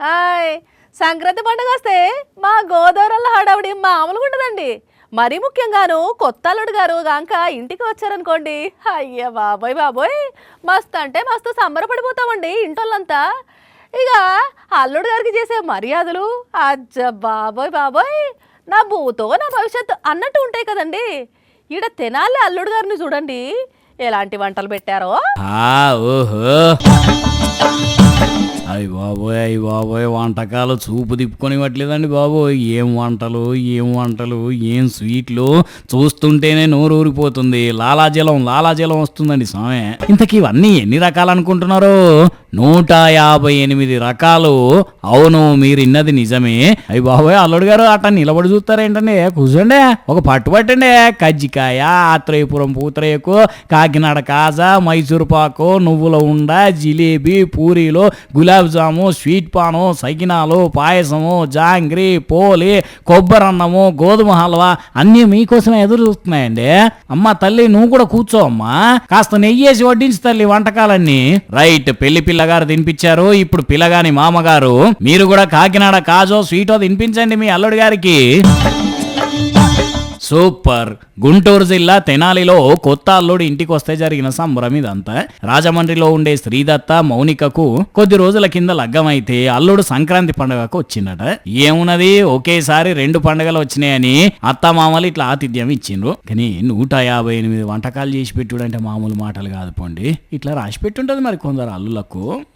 Hi. Sankranti పండుగ వస్తే మా గోదావరిలో హడావుడి మామూలుగా ఉండదండి. మరీ ముఖ్యంగాను కొత్త అల్లుడు గారు గాంక ఇంటికి వచ్చారనుకోండి, అయ్య బాబోయ్ బాబోయ్, మస్తు అంటే మస్తు సంబరపడిపోతామండి ఇంటోళ్ళంతా. ఇక అల్లుడు గారికి చేసే మర్యాదలు అజ్జ బాబోయ్ బాబోయ్, నా భూతో నా భవిష్యత్తు అన్నట్టు ఉంటాయి కదండి. ఈడ తెనాలి అల్లుడు గారిని చూడండి ఎలాంటి వంటలు పెట్టారో. ఓహో అయ్యి బాబోయ్ వంటకాలు చూపు తిప్పుకొని ఇవ్వట్లేదండి బాబు. ఏం వంటలు ఏం స్వీట్లు, చూస్తుంటేనే నోరు ఊరిపోతుంది. లాలాజలం వస్తుందండి స్వామి. ఇంతకీ ఇవన్నీ ఎన్ని రకాలు అనుకుంటున్నారు? 158 రకాలు. అవును, మీరు ఇన్నది నిజమే. అయ్యి బాబోయ్ అల్లుడు గారు అట్లా నిలబడి చూస్తారేంటండి? కూర్చోండి, ఒక పట్టుబట్టండి. కజ్జికాయ, ఆత్రేయపురం పూతరేకు, కాకినాడ కాజా, మైసూరు పాకు, నువ్వుల ఉండ, జిలేబీ, పూరీలు, గులాబ్ జాము, స్వీట్ పాను, సకినాలు, పాయసము, జాంగ్రీ, పోలి, కొబ్బరన్నము, గోధుమ హల్వా అన్నీ మీకోసమే ఎదురు చూస్తున్నాయండి. అమ్మ తల్లి, నువ్వు కూడా కూర్చో అమ్మా. కాస్త నెయ్యేసి వడ్డించు తల్లి వంటకాలన్నీ. రైట్, పెళ్లి పిల్లగారు తినిపించారు, ఇప్పుడు పిల్లగాని మామగారు మీరు కూడా కాకినాడ కాజో స్వీటో తినిపించండి మీ అల్లుడి గారికి. సూపర్. గుంటూరు జిల్లా తెనాలిలో కొత్త అల్లుడు ఇంటికి వస్తే జరిగిన సంబరం ఇదంతా. రాజమండ్రిలో ఉండే శ్రీదత్త మౌనికకు కొద్ది రోజుల కింద లగ్గమైతే అల్లుడు సంక్రాంతి పండుగకు వచ్చిందట. ఏమున్నది, ఒకేసారి 2 పండుగలు వచ్చినాయని అత్తమామలు ఇట్లా ఆతిథ్యం ఇచ్చిండ్రు. కానీ 158 వంటకాలు చేసి పెట్టుడంటే మామూలు మాటలు కాదు పోండి. ఇట్లా రాసి పెట్టుంటది మరి కొందరు అల్లులకు.